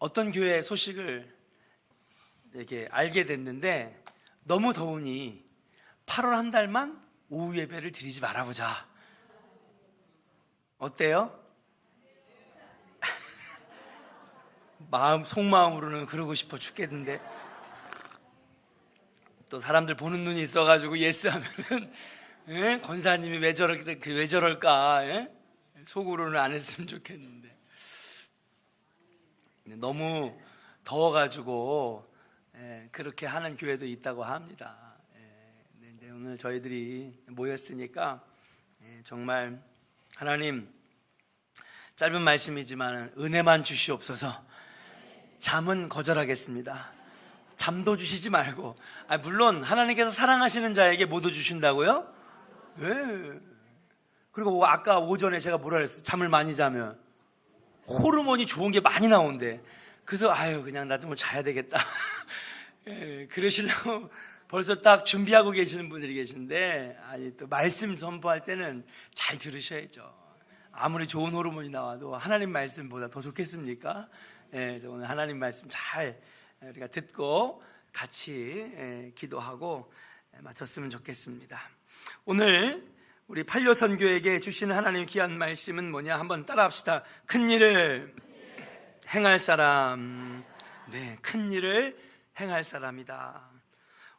어떤 교회 소식을 이렇게 알게 됐는데 너무 더우니 8월 한 달만 오후 예배를 드리지 말아보자. 어때요? 속마음으로는 그러고 싶어 죽겠는데 또 사람들 보는 눈이 있어가지고 예스 하면은 권사님이 왜 저럴까 속으로는 안 했으면 좋겠는데 너무 더워가지고 그렇게 하는 교회도 있다고 합니다. 근데 오늘 저희들이 모였으니까 정말 하나님, 짧은 말씀이지만 은혜만 주시옵소서. 잠은 거절하겠습니다. 잠도 주시지 말고. 물론 하나님께서 사랑하시는 자에게 뭐도 주신다고요? 왜? 그리고 아까 오전에 제가 뭐라 그랬어요? 잠을 많이 자면 호르몬이 좋은 게 많이 나온대. 그래서 그냥 나도 뭐 자야 되겠다. 그러시려고 벌써 딱 준비하고 계시는 분들이 계신데, 또 말씀 선포할 때는 잘 들으셔야죠. 아무리 좋은 호르몬이 나와도 하나님 말씀보다 더 좋겠습니까? 그래서 오늘 하나님 말씀 잘 우리가 듣고 같이 기도하고 마쳤으면 좋겠습니다. 오늘 우리 판려선교에게 주시는 하나님 귀한 말씀은 뭐냐? 한번 따라합시다. 큰 일을 행할 사람. 큰 일을 행할 사람이다.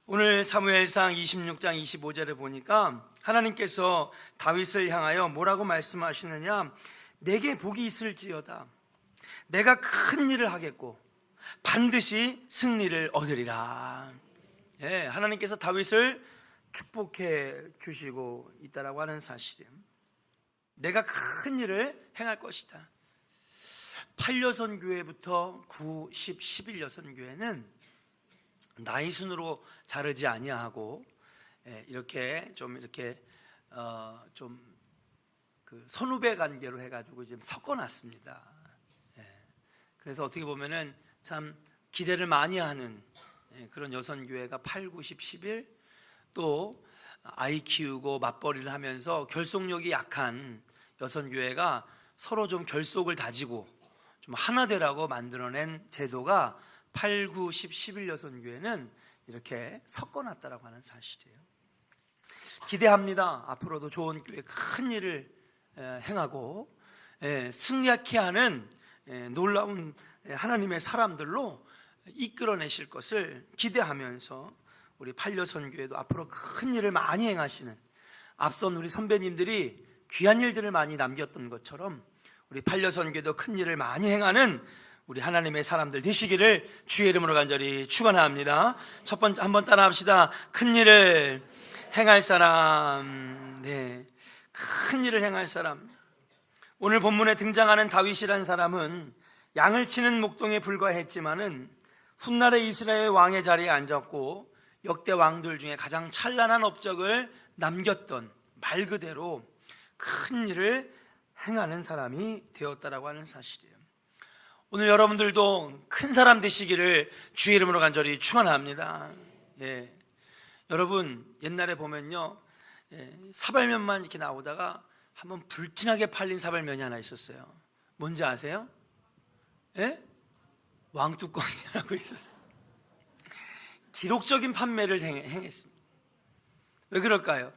오늘 사무엘상 26장 25절에 보니까 하나님께서 다윗을 향하여 뭐라고 말씀하시느냐? 내게 복이 있을지어다. 내가 큰 일을 하겠고 반드시 승리를 얻으리라. 하나님께서 다윗을 축복해 주시고 있다라고 하는 사실이에요. 내가 큰 일을 행할 것이다. 8여선 교회부터 9, 10, 11여선 교회는 나이 순으로 자르지 아니하고 이렇게 좀 선후배 관계로 해가지고 지금 섞어놨습니다. 그래서 어떻게 보면은 참 기대를 많이 하는 그런 여선교회가 8, 9, 10, 11, 또 아이 키우고 맞벌이를 하면서 결속력이 약한 여선교회가 서로 좀 결속을 다지고 좀 하나 되라고 만들어낸 제도가 8, 9, 10, 11 여선교회는 이렇게 섞어놨다라고 하는 사실이에요. 기대합니다. 앞으로도 좋은 교회 큰 일을 행하고 승리케 하는 놀라운 하나님의 사람들로 이끌어내실 것을 기대하면서 우리 판려선교회도 앞으로 큰 일을 많이 행하시는, 앞선 우리 선배님들이 귀한 일들을 많이 남겼던 것처럼 우리 판려선교회도 큰 일을 많이 행하는 우리 하나님의 사람들 되시기를 주의 이름으로 간절히 축원합니다. 첫 번째 한번 따라합시다. 큰 일을 행할 사람. 큰 일을 행할 사람. 오늘 본문에 등장하는 다윗이라는 사람은 양을 치는 목동에 불과했지만은 훗날의 이스라엘 왕의 자리에 앉았고 역대 왕들 중에 가장 찬란한 업적을 남겼던, 말 그대로 큰 일을 행하는 사람이 되었다라고 하는 사실이에요. 오늘 여러분들도 큰 사람 되시기를 주의 이름으로 간절히 축원합니다. 여러분 옛날에 보면요, 사발면만 이렇게 나오다가 한번 불티나게 팔린 사발면이 하나 있었어요. 뭔지 아세요? 왕뚜껑이라고 있었어요. 기록적인 판매를 행했습니다. 왜 그럴까요?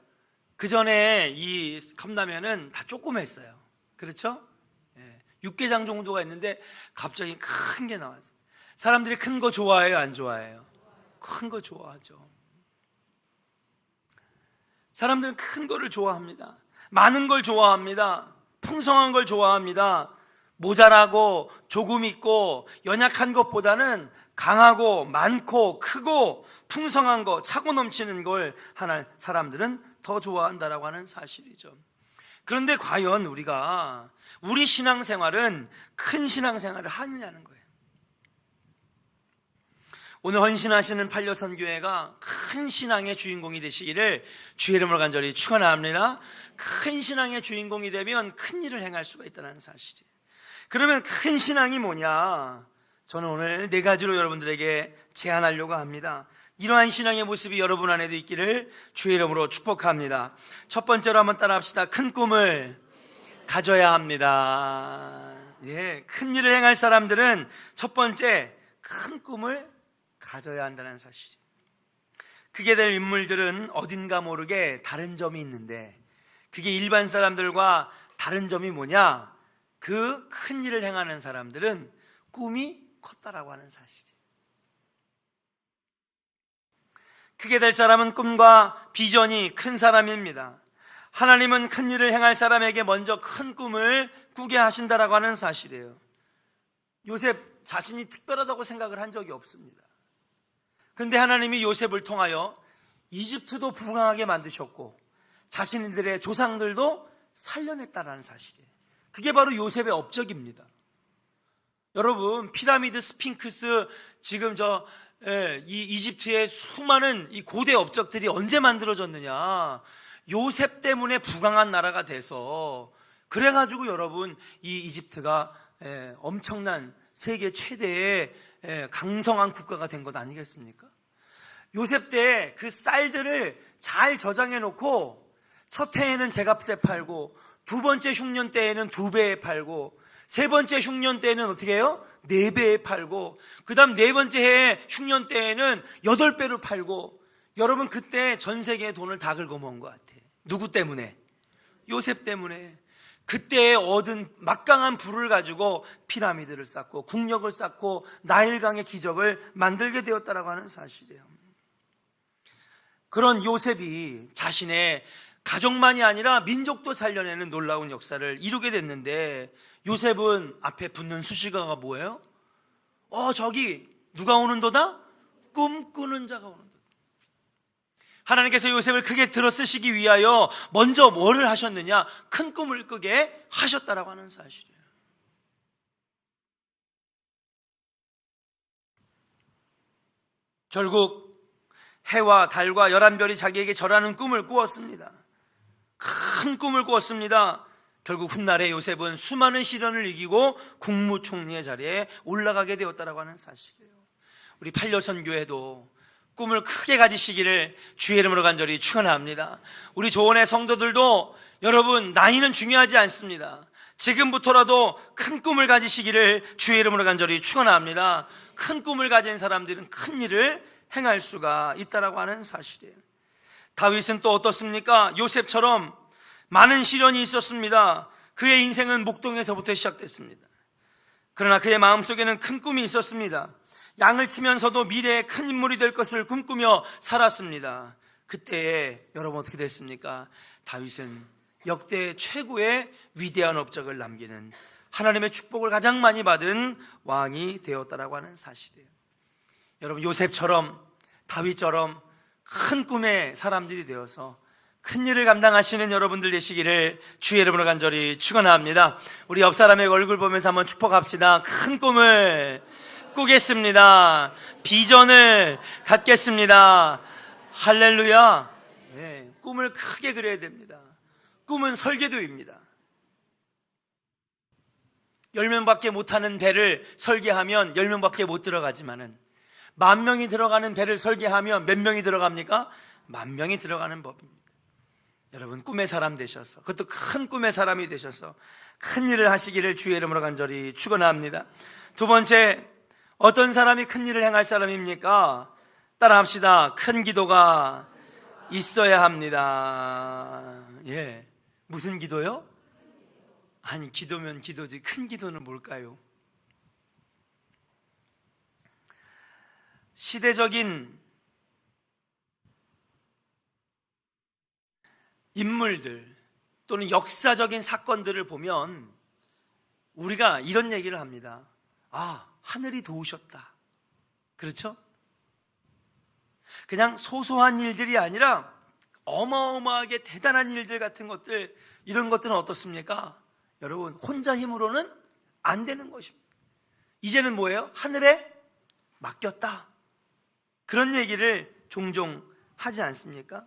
그 전에 이 컵라면은 다 조그맸어요. 그렇죠? 육개장 정도가 있는데 갑자기 큰 게 나왔어요. 사람들이 큰 거 좋아해요, 안 좋아해요? 큰 거 좋아하죠. 사람들은 큰 거를 좋아합니다. 많은 걸 좋아합니다. 풍성한 걸 좋아합니다. 모자라고 조금 있고 연약한 것보다는 강하고 많고 크고 풍성한 거, 차고 넘치는 걸 하는 사람들은 더 좋아한다라고 하는 사실이죠. 그런데 과연 우리가 우리 신앙생활은 큰 신앙생활을 하느냐는 거예요. 오늘 헌신하시는 판려선교회가 큰 신앙의 주인공이 되시기를 주의 이름으로 간절히 축원합니다. 큰 신앙의 주인공이 되면 큰 일을 행할 수가 있다는 사실이에요. 그러면 큰 신앙이 뭐냐? 저는 오늘 4가지로 여러분들에게 제안하려고 합니다. 이러한 신앙의 모습이 여러분 안에도 있기를 주의 이름으로 축복합니다. 첫 번째로 한번 따라합시다. 큰 꿈을 가져야 합니다. 큰 일을 행할 사람들은 첫 번째 큰 꿈을 가져야 한다는 사실이죠. 크게 될 인물들은 어딘가 모르게 다른 점이 있는데, 그게 일반 사람들과 다른 점이 뭐냐? 그 큰 일을 행하는 사람들은 꿈이 컸다라고 하는 사실이에요. 크게 될 사람은 꿈과 비전이 큰 사람입니다. 하나님은 큰 일을 행할 사람에게 먼저 큰 꿈을 꾸게 하신다라고 하는 사실이에요. 요셉 자신이 특별하다고 생각을 한 적이 없습니다. 그런데 하나님이 요셉을 통하여 이집트도 부강하게 만드셨고 자신들의 조상들도 살려냈다라는 사실이에요. 그게 바로 요셉의 업적입니다. 여러분, 피라미드, 스핑크스, 지금 이 이집트의 수많은 이 고대 업적들이 언제 만들어졌느냐? 요셉 때문에 부강한 나라가 돼서, 그래가지고 여러분, 이 이집트가 엄청난 세계 최대의 강성한 국가가 된 것 아니겠습니까? 요셉 때 그 쌀들을 잘 저장해 놓고 첫 해에는 제값에 팔고, 두 번째 흉년 때에는 2배에 팔고, 세 번째 흉년 때에는 어떻게 해요? 4배에 팔고, 그 다음 네 번째 해 흉년 때에는 8배로 팔고. 여러분, 그때 전 세계의 돈을 다 긁어모은 것 같아. 누구 때문에? 요셉 때문에. 그때 얻은 막강한 부를 가지고 피라미드를 쌓고 국력을 쌓고 나일강의 기적을 만들게 되었다라고 하는 사실이에요. 그런 요셉이 자신의 가족만이 아니라 민족도 살려내는 놀라운 역사를 이루게 됐는데, 요셉은 앞에 붙는 수식어가 뭐예요? 저기 누가 오는도다? 꿈꾸는 자가 오는도다. 하나님께서 요셉을 크게 들어쓰시기 위하여 먼저 뭐를 하셨느냐? 큰 꿈을 꾸게 하셨다라고 하는 사실이에요. 결국 해와 달과 11별이 자기에게 절하는 꿈을 꾸었습니다. 큰 꿈을 꾸었습니다. 결국 훗날에 요셉은 수많은 시련을 이기고 국무총리의 자리에 올라가게 되었다라고 하는 사실이에요. 우리 팔려선교회도 꿈을 크게 가지시기를 주의 이름으로 간절히 축원합니다. 우리 조원의 성도들도 여러분, 나이는 중요하지 않습니다. 지금부터라도 큰 꿈을 가지시기를 주의 이름으로 간절히 축원합니다. 큰 꿈을 가진 사람들은 큰 일을 행할 수가 있다라고 하는 사실이에요. 다윗은 또 어떻습니까? 요셉처럼 많은 시련이 있었습니다. 그의 인생은 목동에서부터 시작됐습니다. 그러나 그의 마음속에는 큰 꿈이 있었습니다. 양을 치면서도 미래에 큰 인물이 될 것을 꿈꾸며 살았습니다. 그때에 여러분 어떻게 됐습니까? 다윗은 역대 최고의 위대한 업적을 남기는, 하나님의 축복을 가장 많이 받은 왕이 되었다라고 하는 사실이에요. 여러분, 요셉처럼 다윗처럼 큰 꿈의 사람들이 되어서 큰 일을 감당하시는 여러분들 되시기를 주의 이름으로 간절히 축원합니다. 우리 옆 사람의 얼굴 보면서 한번 축복합시다. 큰 꿈을 꾸겠습니다. 비전을 갖겠습니다. 할렐루야. 꿈을 크게 그려야 됩니다. 꿈은 설계도입니다. 10명밖에 못하는 배를 설계하면 10명밖에 못 들어가지만은 10,000명이 들어가는 배를 설계하면 몇 명이 들어갑니까? 10,000명이 들어가는 법입니다. 여러분, 꿈의 사람 되셔서, 그것도 큰 꿈의 사람이 되셔서 큰 일을 하시기를 주의 이름으로 간절히 축원합니다. 두 번째, 어떤 사람이 큰 일을 행할 사람입니까? 따라합시다. 큰 기도가 있어야 합니다. 무슨 기도요? 아니, 기도면 기도지 큰 기도는 뭘까요? 시대적인 인물들 또는 역사적인 사건들을 보면 우리가 이런 얘기를 합니다. 하늘이 도우셨다. 그렇죠? 그냥 소소한 일들이 아니라 어마어마하게 대단한 일들 같은 것들, 이런 것들은 어떻습니까? 여러분, 혼자 힘으로는 안 되는 것입니다. 이제는 뭐예요? 하늘에 맡겼다. 그런 얘기를 종종 하지 않습니까?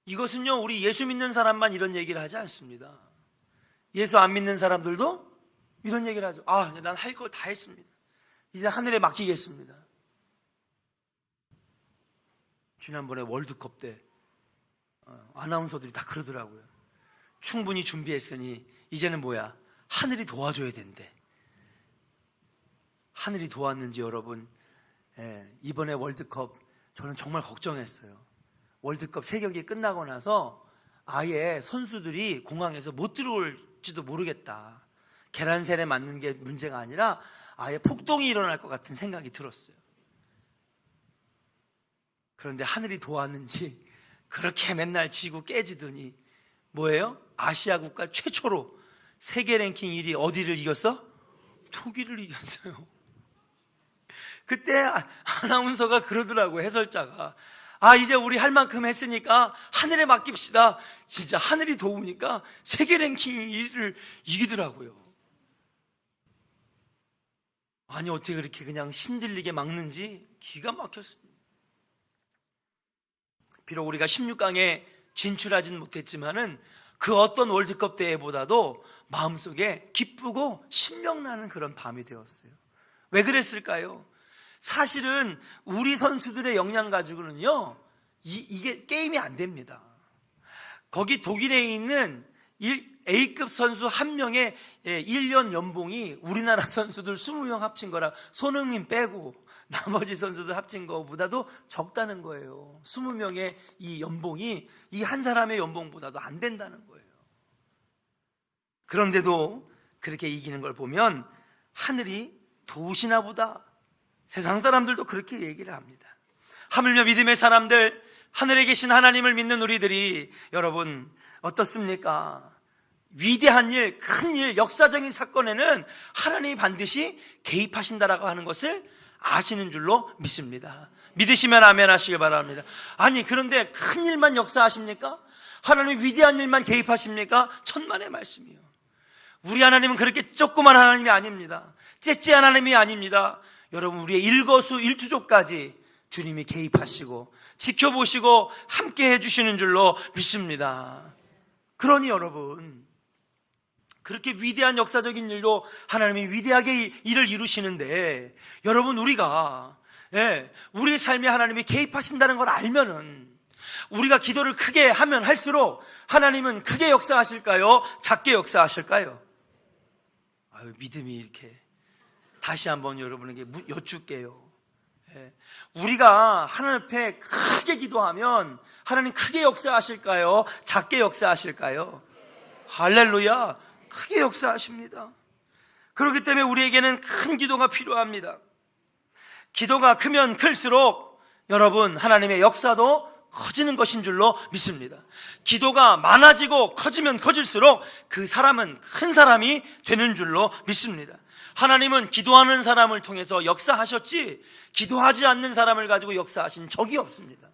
이것은요, 우리 예수 믿는 사람만 이런 얘기를 하지 않습니다. 예수 안 믿는 사람들도 이런 얘기를 하죠. 난 할 거 다 했습니다. 이제 하늘에 맡기겠습니다. 지난번에 월드컵 때 아나운서들이 다 그러더라고요. 충분히 준비했으니 이제는 뭐야? 하늘이 도와줘야 된대. 하늘이 도왔는지 여러분, 이번에 월드컵 저는 정말 걱정했어요. 월드컵 3경기 끝나고 나서 아예 선수들이 공항에서 못 들어올지도 모르겠다. 계란셀에 맞는 게 문제가 아니라 아예 폭동이 일어날 것 같은 생각이 들었어요. 그런데 하늘이 도왔는지 그렇게 맨날 지고 깨지더니 뭐예요? 아시아 국가 최초로 세계 랭킹 1위 어디를 이겼어? 독일을 이겼어요. 그때 아나운서가 그러더라고요. 해설자가, 이제 우리 할 만큼 했으니까 하늘에 맡깁시다. 진짜 하늘이 도우니까 세계 랭킹 1위를 이기더라고요. 아니 어떻게 그렇게 그냥 신들리게 막는지 기가 막혔습니다. 비록 우리가 16강에 진출하진 못했지만은 그 어떤 월드컵 대회보다도 마음속에 기쁘고 신명나는 그런 밤이 되었어요. 왜 그랬을까요? 사실은 우리 선수들의 역량 가지고는요, 이게 게임이 안 됩니다. 거기 독일에 있는 A급 선수 한 명의 1년 연봉이 우리나라 선수들 20명 합친 거랑 손흥민 빼고 나머지 선수들 합친 것보다도 적다는 거예요. 20명의 이 연봉이 이 한 사람의 연봉보다도 안 된다는 거예요. 그런데도 그렇게 이기는 걸 보면 하늘이 도우시나 보다. 세상 사람들도 그렇게 얘기를 합니다. 하물며 믿음의 사람들, 하늘에 계신 하나님을 믿는 우리들이 여러분 어떻습니까? 위대한 일, 큰 일, 역사적인 사건에는 하나님이 반드시 개입하신다라고 하는 것을 아시는 줄로 믿습니다. 믿으시면 아멘 하시길 바랍니다. 아니 그런데 큰 일만 역사하십니까? 하나님 위대한 일만 개입하십니까? 천만의 말씀이요. 우리 하나님은 그렇게 조그만 하나님이 아닙니다. 째째한 하나님이 아닙니다. 여러분 우리의 일거수일투족까지 주님이 개입하시고 지켜보시고 함께 해주시는 줄로 믿습니다. 그러니 여러분 그렇게 위대한 역사적인 일도 하나님이 위대하게 일을 이루시는데 여러분 우리가 우리 삶에 하나님이 개입하신다는 걸 알면은 우리가 기도를 크게 하면 할수록 하나님은 크게 역사하실까요? 작게 역사하실까요? 믿음이 이렇게 다시 한번 여러분에게 여쭙게요. 우리가 하나님 앞에 크게 기도하면 하나님 크게 역사하실까요? 작게 역사하실까요? 할렐루야, 크게 역사하십니다. 그렇기 때문에 우리에게는 큰 기도가 필요합니다. 기도가 크면 클수록 여러분 하나님의 역사도 커지는 것인 줄로 믿습니다. 기도가 많아지고 커지면 커질수록 그 사람은 큰 사람이 되는 줄로 믿습니다. 하나님은 기도하는 사람을 통해서 역사하셨지 기도하지 않는 사람을 가지고 역사하신 적이 없습니다.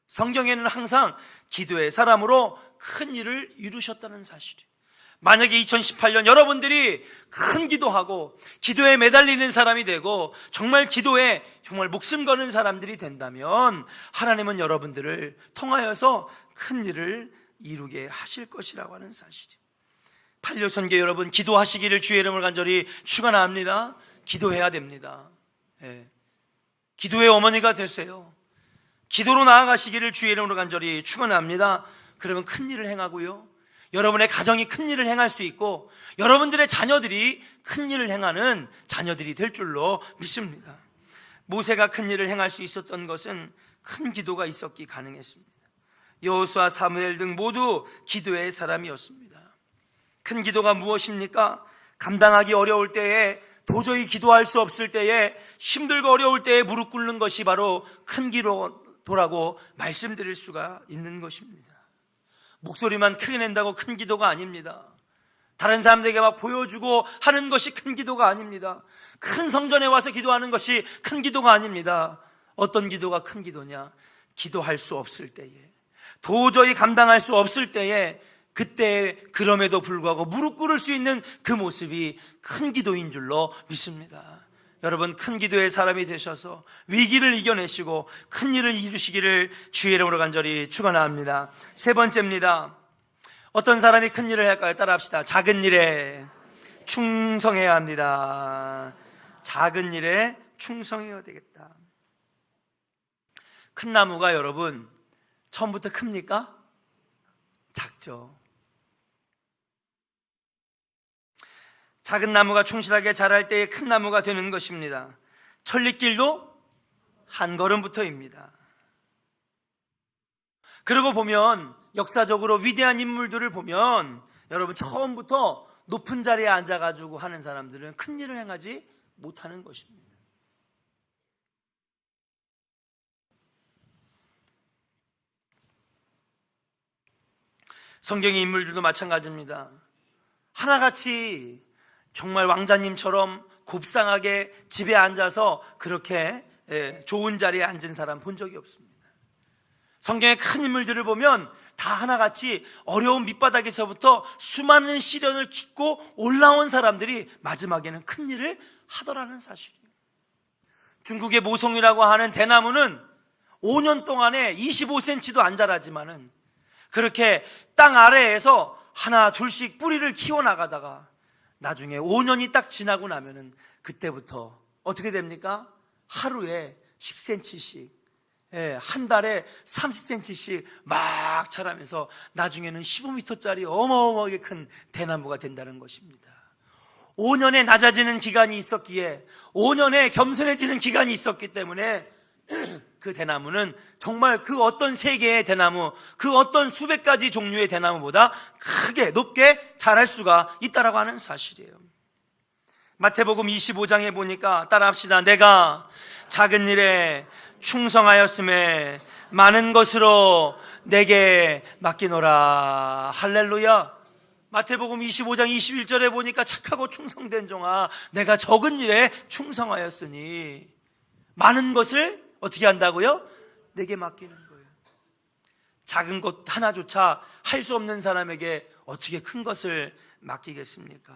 성경에는 항상 기도의 사람으로 큰 일을 이루셨다는 사실이에요. 만약에 2018년 여러분들이 큰 기도하고 기도에 매달리는 사람이 되고 정말 기도에 정말 목숨 거는 사람들이 된다면 하나님은 여러분들을 통하여서 큰 일을 이루게 하실 것이라고 하는 사실이에요. 판결선교 여러분 기도하시기를 주의 이름을 간절히 축원합니다. 기도해야 됩니다. 기도의 어머니가 되세요. 기도로 나아가시기를 주의 이름으로 간절히 축원합니다. 그러면 큰 일을 행하고요, 여러분의 가정이 큰 일을 행할 수 있고 여러분들의 자녀들이 큰 일을 행하는 자녀들이 될 줄로 믿습니다. 모세가 큰 일을 행할 수 있었던 것은 큰 기도가 있었기 가능했습니다. 여호수아, 사무엘 등 모두 기도의 사람이었습니다. 큰 기도가 무엇입니까? 감당하기 어려울 때에, 도저히 기도할 수 없을 때에, 힘들고 어려울 때에 무릎 꿇는 것이 바로 큰 기도라고 말씀드릴 수가 있는 것입니다. 목소리만 크게 낸다고 큰 기도가 아닙니다. 다른 사람들에게 막 보여주고 하는 것이 큰 기도가 아닙니다. 큰 성전에 와서 기도하는 것이 큰 기도가 아닙니다. 어떤 기도가 큰 기도냐? 기도할 수 없을 때에, 도저히 감당할 수 없을 때에, 그때 그럼에도 불구하고 무릎 꿇을 수 있는 그 모습이 큰 기도인 줄로 믿습니다. 여러분 큰 기도의 사람이 되셔서 위기를 이겨내시고 큰 일을 이루시기를 주의 이름으로 간절히 축원합니다. 세 번째입니다. 어떤 사람이 큰 일을 할까요? 따라합시다. 작은 일에 충성해야 합니다. 작은 일에 충성해야 되겠다. 큰 나무가 여러분 처음부터 큽니까? 작죠. 작은 나무가 충실하게 자랄 때에 큰 나무가 되는 것입니다. 천리길도 한 걸음부터입니다. 그러고 보면 역사적으로 위대한 인물들을 보면 여러분 처음부터 높은 자리에 앉아가지고 하는 사람들은 큰 일을 행하지 못하는 것입니다. 성경의 인물들도 마찬가지입니다. 하나같이 정말 왕자님처럼 곱상하게 집에 앉아서 그렇게 좋은 자리에 앉은 사람 본 적이 없습니다. 성경의 큰 인물들을 보면 다 하나같이 어려운 밑바닥에서부터 수많은 시련을 딛고 올라온 사람들이 마지막에는 큰 일을 하더라는 사실이에요. 중국의 모송이라고 하는 대나무는 5년 동안에 25cm도 안 자라지만은 그렇게 땅 아래에서 하나 둘씩 뿌리를 키워나가다가 나중에 5년이 딱 지나고 나면은 그때부터 어떻게 됩니까? 하루에 10cm씩, 한 달에 30cm씩 막 자라면서 나중에는 15m짜리 어마어마하게 큰 대나무가 된다는 것입니다. 5년에 낮아지는 기간이 있었기에 5년에 겸손해지는 기간이 있었기 때문에 그 대나무는 정말 그 어떤 세계의 대나무, 그 어떤 수백 가지 종류의 대나무보다 크게 높게 자랄 수가 있다라고 하는 사실이에요. 마태복음 25장에 보니까 따라합시다. 내가 작은 일에 충성하였음에 많은 것으로 내게 맡기노라. 할렐루야. 마태복음 25장 21절에 보니까 착하고 충성된 종아, 내가 적은 일에 충성하였으니 많은 것을 어떻게 한다고요? 내게 맡기는 거예요. 작은 것 하나조차 할 수 없는 사람에게 어떻게 큰 것을 맡기겠습니까?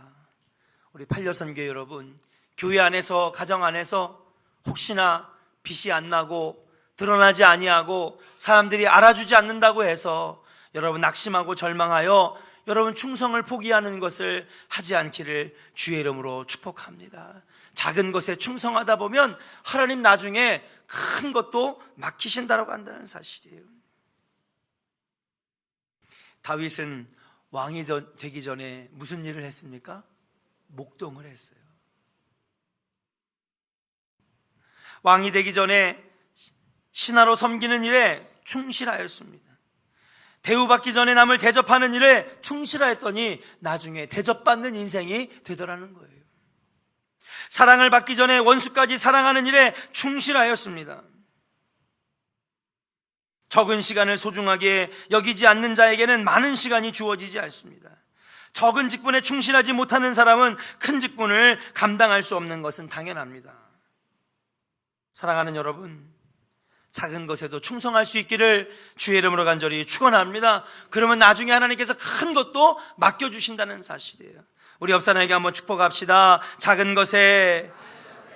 우리 팔려선교 여러분, 교회 안에서, 가정 안에서 혹시나 빛이 안 나고 드러나지 아니하고 사람들이 알아주지 않는다고 해서 여러분 낙심하고 절망하여 여러분 충성을 포기하는 것을 하지 않기를 주의 이름으로 축복합니다. 작은 것에 충성하다 보면 하나님 나중에 큰 것도 맡기신다라고 한다는 사실이에요. 다윗은 왕이 되기 전에 무슨 일을 했습니까? 목동을 했어요. 왕이 되기 전에 신하로 섬기는 일에 충실하였습니다. 대우받기 전에 남을 대접하는 일에 충실하였더니 나중에 대접받는 인생이 되더라는 거예요. 사랑을 받기 전에 원수까지 사랑하는 일에 충실하였습니다. 적은 시간을 소중하게 여기지 않는 자에게는 많은 시간이 주어지지 않습니다. 적은 직분에 충실하지 못하는 사람은 큰 직분을 감당할 수 없는 것은 당연합니다. 사랑하는 여러분, 작은 것에도 충성할 수 있기를 주의 이름으로 간절히 축원합니다. 그러면 나중에 하나님께서 큰 것도 맡겨주신다는 사실이에요. 우리 옆 사람에게 한번 축복합시다. 작은 것에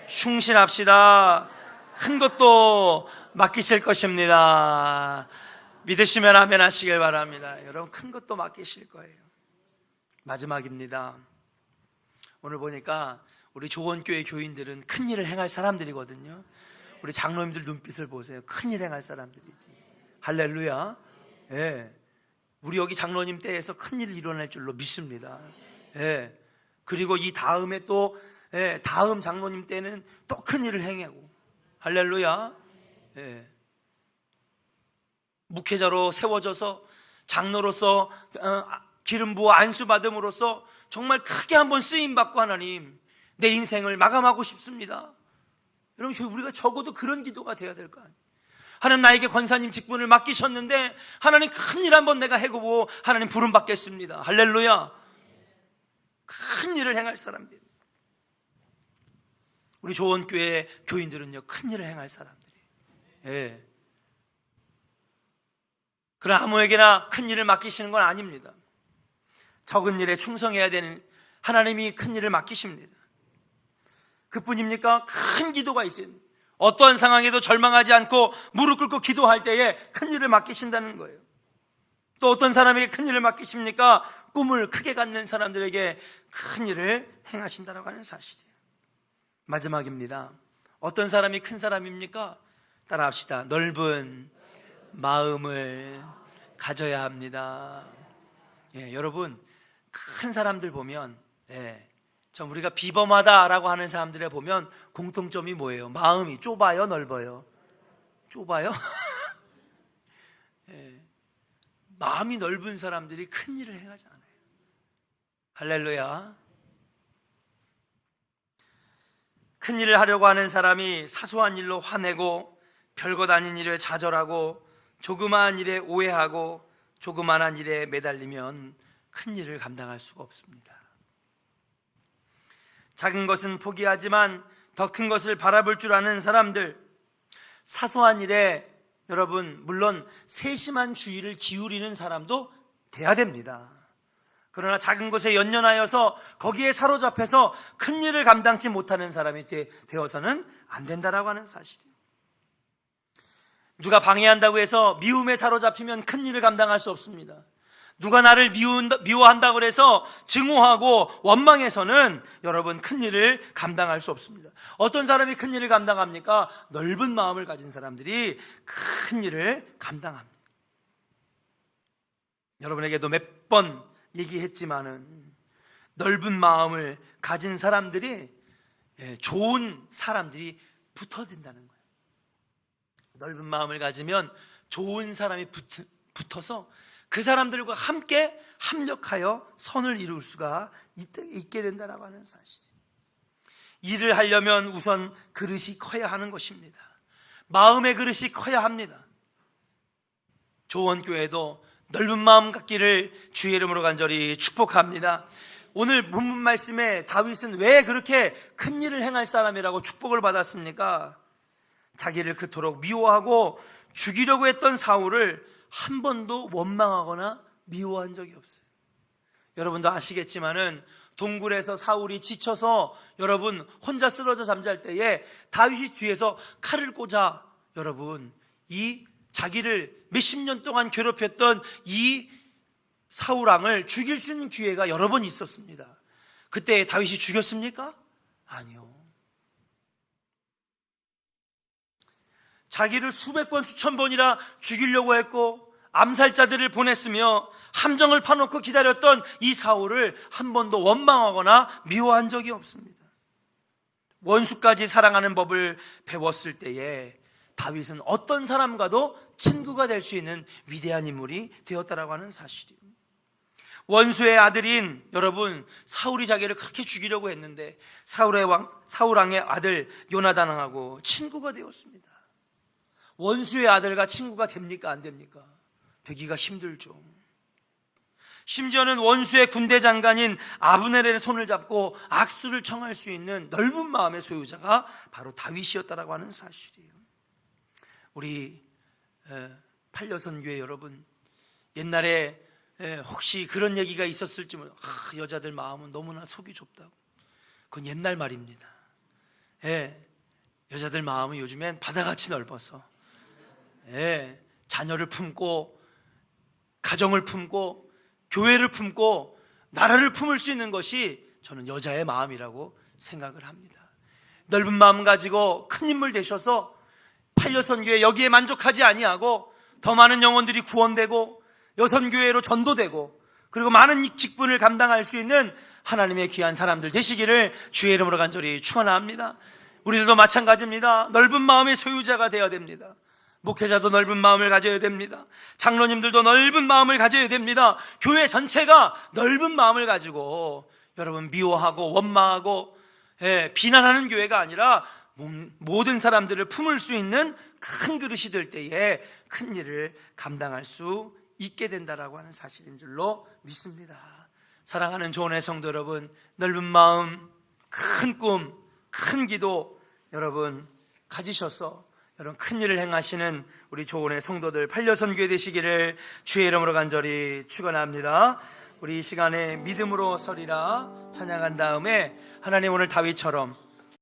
충실합시다. 큰 것도 맡기실 것입니다. 믿으시면 아멘 하시길 바랍니다. 여러분, 큰 것도 맡기실 거예요. 마지막입니다. 오늘 보니까 우리 조원교회 교인들은 큰 일을 행할 사람들이거든요. 우리 장로님들 눈빛을 보세요. 큰 일 행할 사람들이지. 할렐루야. 예. 우리 여기 장로님 때에서 큰 일이 일어날 줄로 믿습니다. 예. 그리고 이 다음에 또 다음 장로님 때는 또 큰 일을 행하고. 할렐루야. 예. 목회자로 세워져서 장로로서 기름 부어 안수 받음으로써 정말 크게 한번 쓰임 받고 하나님 내 인생을 마감하고 싶습니다. 여러분, 우리가 적어도 그런 기도가 돼야 될 거 아니에요. 하나님 나에게 권사님 직분을 맡기셨는데 하나님 큰 일 한번 내가 해보고 하나님 부름 받겠습니다. 할렐루야. 큰 일을 행할 사람들. 우리 조원교회 교인들은요, 큰 일을 행할 사람들이에요. 예. 그러나 아무에게나 큰 일을 맡기시는 건 아닙니다. 적은 일에 충성해야 되는 하나님이 큰 일을 맡기십니다. 그뿐입니까? 큰 기도가 있어요. 어떠한 상황에도 절망하지 않고 무릎 꿇고 기도할 때에 큰 일을 맡기신다는 거예요. 또 어떤 사람에게 큰 일을 맡기십니까? 꿈을 크게 갖는 사람들에게 큰 일을 행하신다고 하는 사실이에요. 마지막입니다. 어떤 사람이 큰 사람입니까? 따라합시다. 넓은 마음을 가져야 합니다. 예, 여러분, 큰 사람들 보면 참 우리가 비범하다라고 하는 사람들에 보면 공통점이 뭐예요? 마음이 좁아요, 넓어요? 좁아요? 예. 마음이 넓은 사람들이 큰 일을 행하지 않아요. 할렐루야. 큰 일을 하려고 하는 사람이 사소한 일로 화내고 별것 아닌 일에 좌절하고 조그마한 일에 오해하고 조그마한 일에 매달리면 큰 일을 감당할 수가 없습니다. 작은 것은 포기하지만 더 큰 것을 바라볼 줄 아는 사람들, 사소한 일에 여러분 물론 세심한 주의를 기울이는 사람도 돼야 됩니다. 그러나 작은 것에 연연하여서 거기에 사로잡혀서 큰 일을 감당치 못하는 사람이 되어서는 안 된다라고 하는 사실이에요. 누가 방해한다고 해서 미움에 사로잡히면 큰 일을 감당할 수 없습니다. 누가 나를 미워한다고 해서 증오하고 원망해서는 여러분 큰 일을 감당할 수 없습니다. 어떤 사람이 큰 일을 감당합니까? 넓은 마음을 가진 사람들이 큰 일을 감당합니다. 여러분에게도 몇 번 얘기했지만은 넓은 마음을 가진 사람들이 좋은 사람들이 붙어진다는 거예요. 넓은 마음을 가지면 좋은 사람이 붙어서 그 사람들과 함께 합력하여 선을 이룰 수가 있게 된다라고 하는 사실이에요. 일을 하려면 우선 그릇이 커야 하는 것입니다. 마음의 그릇이 커야 합니다. 조원교회도 넓은 마음 갖기를 주의 이름으로 간절히 축복합니다. 오늘 본문 말씀에 다윗은 왜 그렇게 큰 일을 행할 사람이라고 축복을 받았습니까? 자기를 그토록 미워하고 죽이려고 했던 사울을 한 번도 원망하거나 미워한 적이 없어요. 여러분도 아시겠지만은 동굴에서 사울이 지쳐서 여러분 혼자 쓰러져 잠잘 때에 다윗이 뒤에서 칼을 꽂아 여러분 이 자기를 몇십 년 동안 괴롭혔던 이 사울 왕을 죽일 수 있는 기회가 여러 번 있었습니다. 그때 다윗이 죽였습니까? 아니요. 자기를 수백 번 수천 번이나 죽이려고 했고 암살자들을 보냈으며 함정을 파놓고 기다렸던 이 사울을 한 번도 원망하거나 미워한 적이 없습니다. 원수까지 사랑하는 법을 배웠을 때에 다윗은 어떤 사람과도 친구가 될 수 있는 위대한 인물이 되었다라고 하는 사실이에요. 원수의 아들인 여러분 사울이 자기를 그렇게 죽이려고 했는데 사울 왕의 아들 요나단 왕하고 친구가 되었습니다. 원수의 아들과 친구가 됩니까? 안 됩니까? 되기가 힘들죠. 심지어는 원수의 군대 장관인 아브넬의 손을 잡고 악수를 청할 수 있는 넓은 마음의 소유자가 바로 다윗이었다라고 하는 사실이에요. 우리 팔려선교회 여러분, 옛날에 혹시 그런 얘기가 있었을지 모르 여자들 마음은 너무나 속이 좁다고. 그건 옛날 말입니다. 여자들 마음은 요즘엔 바다같이 넓어서 자녀를 품고 가정을 품고 교회를 품고 나라를 품을 수 있는 것이 저는 여자의 마음이라고 생각을 합니다. 넓은 마음 가지고 큰 인물 되셔서 팔려선교회 여기에 만족하지 아니하고 더 많은 영혼들이 구원되고 여선교회로 전도되고 그리고 많은 직분을 감당할 수 있는 하나님의 귀한 사람들 되시기를 주의 이름으로 간절히 축원합니다. 우리들도 마찬가지입니다. 넓은 마음의 소유자가 되어야 됩니다. 목회자도 넓은 마음을 가져야 됩니다. 장로님들도 넓은 마음을 가져야 됩니다. 교회 전체가 넓은 마음을 가지고 여러분 미워하고 원망하고 비난하는 교회가 아니라 모든 사람들을 품을 수 있는 큰 그릇이 될 때에 큰 일을 감당할 수 있게 된다라고 하는 사실인 줄로 믿습니다. 사랑하는 조원의 성도 여러분, 넓은 마음, 큰 꿈, 큰 기도 여러분 가지셔서 여러분 큰 일을 행하시는 우리 조원의 성도들 팔려선교회 되시기를 주의 이름으로 간절히 축원합니다. 우리 이 시간에 믿음으로 서리라 찬양한 다음에 하나님 오늘 다윗처럼